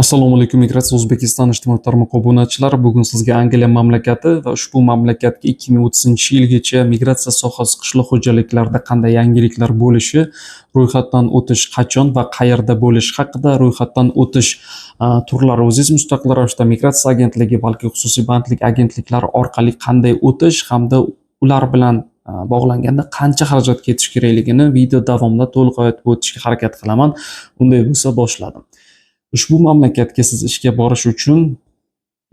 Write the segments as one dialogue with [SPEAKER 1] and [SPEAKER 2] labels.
[SPEAKER 1] Assalomu alaykum, Migratsiya O'zbekiston ijtimoiy tarmoq obunachilari. Bugun sizga Angliya mamlakati va ushbu mamlakatga 2030-yilgacha migratsiya sohasi qishloq xo'jaliklarida qanday yangiliklar bo'lishi, ro'yxatdan o'tish qachon va qayerda bo'lishi haqida, ro'yxatdan o'tish turlari, o'zingiz mustaqil ravishda migratsiya agentligi balki xususiy bandlik agentliklari orqali qanday o'tish hamda ular bilan bog'langanda qancha xarajat ketishi kerakligini video davomida to'liq aytib o'tishga harakat qilaman. Unday bo'lsa boshladim. Ushbu mamlakatga siz ishga borish uchun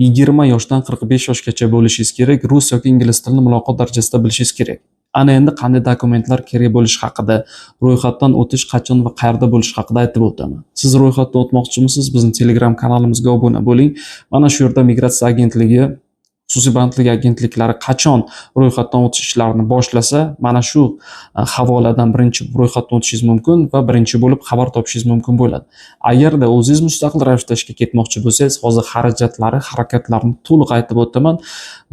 [SPEAKER 1] 20 yoshdan 45 yoshgacha bo'lishingiz kerak, rus yoki ingliz tilini muloqot darajasida bilishingiz kerak. Ana endi qanday dokumentlar kerak bo'lishi haqida, ro'yxatdan o'tish qachon va qayerda bo'lishi haqida aytib o'taman. Siz ro'yxatdan o'tmoqchimisiz? Bizning Telegram kanalimizga obuna bo'ling. Mana shu yerda migratsiya agentligi, xususiy bandlik agentliklari qachon ro'yxatdan o'tish ishlarini boshlasa, mana shu havoladan birinchi ro'yxatdan o'tishingiz mumkin va birinchi bo'lib xabar topishingiz mumkin bo'ladi. Agarda o'zingiz mustaqil ravishda ishga ketmoqchi bo'lsangiz, hozir xarajatlari, harakatlarni to'liq aytib o'taman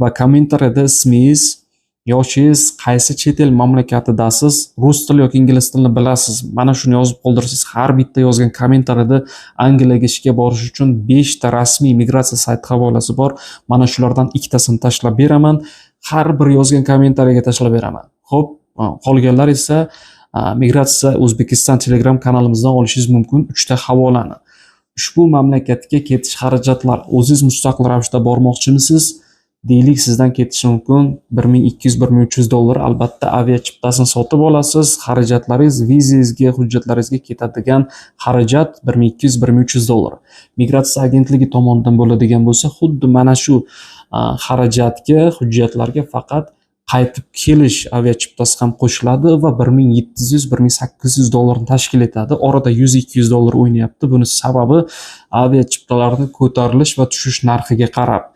[SPEAKER 1] va kommentariyada ismingiz, yoshingiz, qaysi chet el mamlakatidasiz, rus tili yoki ingliz tilini bilasiz, mana shuni yozib qoldirsangiz, har bitta yozgan kommentariyada Angliyaga ishga borish uchun 5 ta rasmiy migratsiya sayti havolasi bor. Mana shulardan ikkitasini tashlab beraman. Har bir yozgan kommentariyaga tashlab beraman. Xo'p, qolganlar esa Migratsiya O'zbekiston Telegram kanalimizdan olishingiz mumkin 3 ta havolani. Ushbu mamlakatga ketish xarajatlari, o'zingiz mustaqil ravishda bormoqchimisiz? Deylik sizdan ketishi mumkin 1200-1300 dollar. Albatta avia chiptasini sotib olasiz. Xarajatlaringiz, vizangizga, hujjatlaringizga ketadigan xarajat 1200-1300 dollar. Migratsiya agentligi tomonidan bo'ladigan bo'lsa, xuddi mana shu xarajatga, hujjatlarga faqat qaytib kelish avia chiptasi ham qo'shiladi va 1700-1800 dollarni tashkil etadi. Orada 100-200 dollar o'ynayapti. Buni sababi avia chiptalarning ko'tarilish va tushish narxiga qarab.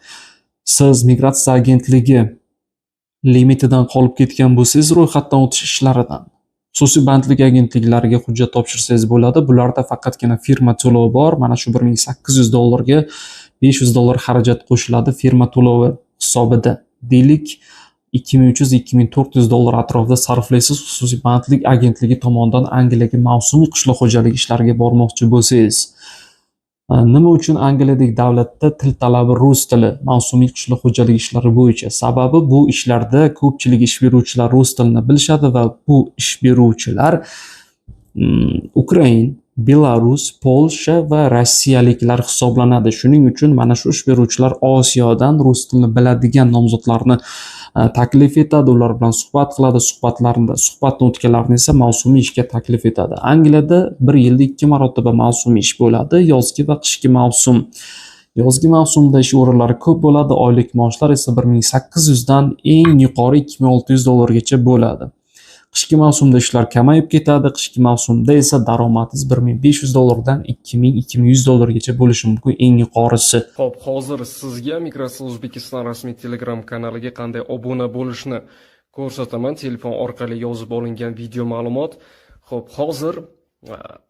[SPEAKER 1] Siz migratsiya agentligi limitidan qolib ketgan bo'lsangiz, ro'yxatdan o'tish ishlaridan xususiy bandlik agentliklariga hujjat topshirsangiz bo'ladi. Bularda faqatgina firma to'lovi bor. Mana shu 1800 dollarga 500 dollar xarajat qo'shiladi firma to'lovi hisobida. Deylik 2300-2400 dollar atrofida sarflaysiz xususiy bandlik agentligi tomonidan Angliyaga mavsumiy qishloq xo'jaligi ishlariga bormoqchi bo'lsangiz. Nima uchun Angliyadagi davlatda til talabi rus tili mavsumiy qishloq xo'jaligi ishlari bo'yicha? Sababi bu ishlarda ko'pchilik ish beruvchilar rus tilini bilishadi va bu ish beruvchilar Ukrain, Belarus, Polsha va Rossiyaliklar hisoblanadi. Shuning uchun mana shu ish beruvchilar Osiyodan rus tilini biladigan nomzodlarni taklif etadi, ular bilan suhbat qiladi, suhbatni o'tganlarni esa mavsumiy ishga taklif etadi. Angliyada bir yilda 2 marotaba mavsumiy ish bo'ladi, yozgi va qishki mavsum. Yozgi mavsumda ish o'rinlari ko'p bo'ladi, oylik maoshlar esa 1800 dan eng yuqori 2600 dollargacha bo'ladi. Qishki mavsumda ishlar kamayib ketadi, qishki mavsumda esa daromadingiz 1500 dollardan 2000-2100 dollargacha bo'lishi mumkin eng yuqorisi.
[SPEAKER 2] Xo'p, hozir sizga Migratsiya O'zbekiston rasmiy Telegram kanaliga qanday obuna bo'lishni ko'rsataman. Telefon orqali yozib olingan video ma'lumot. Xo'p, hozir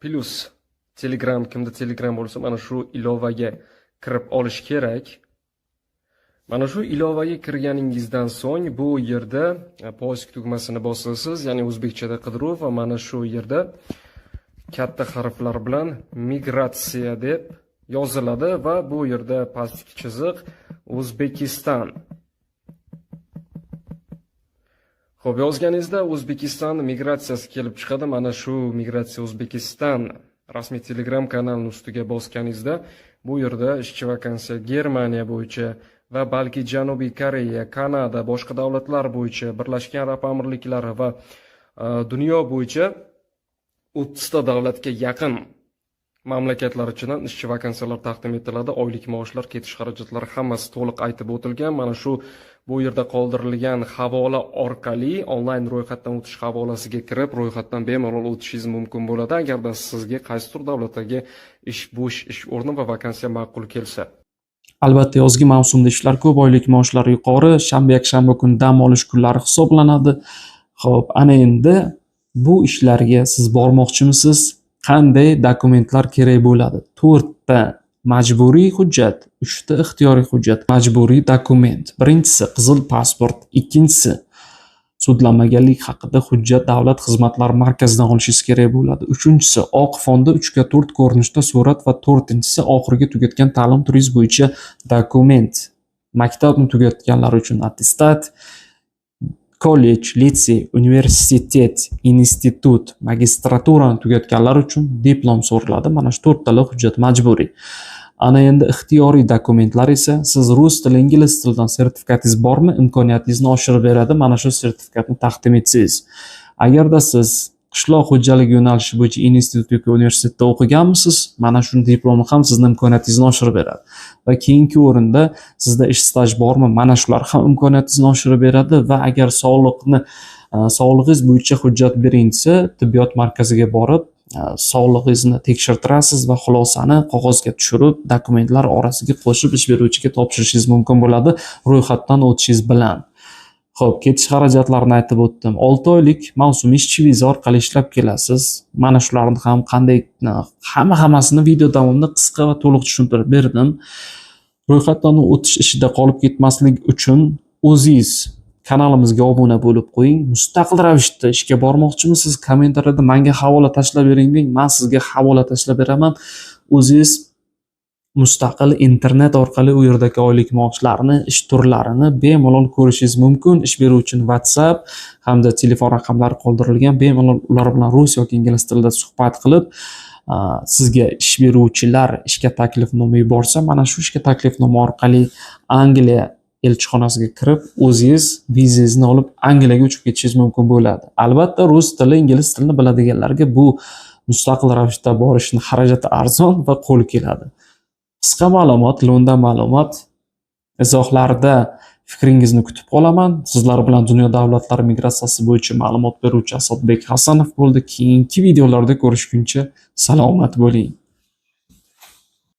[SPEAKER 2] plus Telegram, kimda Telegram bo'lsa, mana shu ilovaga kirib olish kerak. Mana shu ilovaga kirganingizdan so'ng bu yerda poisk tugmasini bosasiz, ya'ni o'zbekchada qidiruv va mana shu yerda katta harflar bilan migratsiya deb yoziladi va bu yerda pastki chiziq O'zbekiston. Xo'p, yozganingizda O'zbekiston migratsiyasi kelib chiqadi. Mana shu Migratsiya O'zbekiston rasmiy Telegram kanalining ustiga bosganingizda bu yerda ishchi vakansiya Germaniya bo'yicha va balki Janubiy Koreya, Kanada, boshqa davlatlar bo'yicha, Birlashgan Arab Amirliklari va dunyo bo'yicha 30 ta davlatga yaqin mamlakatlar ichidan ishchi vakansiyalar taqdim etiladi. Oylik maoshlar, ketish xarajatlari hammasi to'liq aytib o'tilgan. Mana shu bu yerda qoldirilgan havola orqali onlayn ro'yxatdan o'tish havolasiga kirib, ro'yxatdan bemalol o'tishingiz mumkin bo'ladi, agarda sizga qaysidir davlatdagi bo'sh ish o'rni va vakansiya ma'qul kelsa.
[SPEAKER 1] Albatta yozgi mavsumda ishlar ko'p, oylik maoshlar yuqori, shanba, yakshanba kun dam olish kunlari hisoblanadi. Xo'p, ana endi bu ishlarga siz bormoqchimisiz? Qanday dokumentlar kerak bo'ladi? 4 ta majburiy hujjat, 3 ta ixtiyoriy hujjat. Majburiy dokument. Birinchisi qizil pasport, ikkinchisi sudlanmaganlik haqida hujjat Davlat xizmatlari markazidan olishingiz kerak bo'ladi. Uchinchisi, oq fonda 3x4 ko'rinishda surat va to'rtinchisi oxiriga tugatgan ta'lim turingiz bo'yicha dokument. Maktabni tugatganlar uchun attestat, kollej, litsey, universitet, institut, magistraturani tugatganlar uchun diplom so'raladi. Mana shu 4 tala hujjat majburiy. Ana endi ixtiyoriy dokumentlar esa siz rus tili, ingliz tilidan sertifikatingiz bormi, imkoniyatingizni oshirib beradi. Mana shu sertifikatni taqdim etsangiz. Agarda siz qishloq xo'jaligi yo'nalishi bo'yicha institut yoki universitetda o'qiganmisiz, mana shu diplomni ham sizni imkoniyatingizni oshirib beradi. Va keyingi o'rinda sizda ish staj bormi, mana shular ham imkoniyatingizni oshirib beradi. Va agar sog'lig'ingiz bo'yicha hujjat bering desa, tibbiyot markaziga borib sog'lig'ingizni tekshirtirasiz va xulosani qog'ozga tushirib, dokumentlar orasiga qo'shib ish beruvchiga topshirishingiz mumkin bo'ladi ro'yxatdan o'tishingiz bilan. Xo'p, ketish xarajatlarini aytib o'tdim. 6 oylik mavsumiy ishchi viza orqali ishlab kelasiz. Mana shularni ham qanday hammasini video davomida qisqa va to'liq tushuntirib berdim. Ro'yxatdan o'tish ishida qolib ketmaslik uchun o'zingiz kanalimizga obuna bo'lib qo'ying. Mustaqil ravishda ishga bormoqchimisiz? Kommentariyada menga havola tashlab bering deng. Men sizga havola tashlab beraman. O'zingiz mustaqil internet orqali u yerdagi oylik maoshlarni, ish turlarini bemalol ko'rishingiz mumkin. Ish beruvchining WhatsApp hamda telefon raqamlari qoldirilgan. Bemalol ular bilan rus yoki ingliz tilida suhbat qilib, sizga ish beruvchilar ishga taklifnoma yuborsa, mana shu ishga taklifnoma orqali Angliya elchixonasiga kirib, o'zingiz vizangizni olib Angliyaga uchib ketishingiz mumkin bo'ladi. Albatta, rus tili, ingliz tilini biladiganlarga bu mustaqil ravishda borishning xarajati arzon va qo'l keladi. Qisqa ma'lumot, lo'nda ma'lumot izohlarda fikringizni kutib qolaman. Sizlar bilan dunyo davlatlari migratsiyasi bo'yicha ma'lumot beruvchi Asadbek Hasanov bo'ldi. Keyingi videolarda ko'rishguncha salomat bo'ling.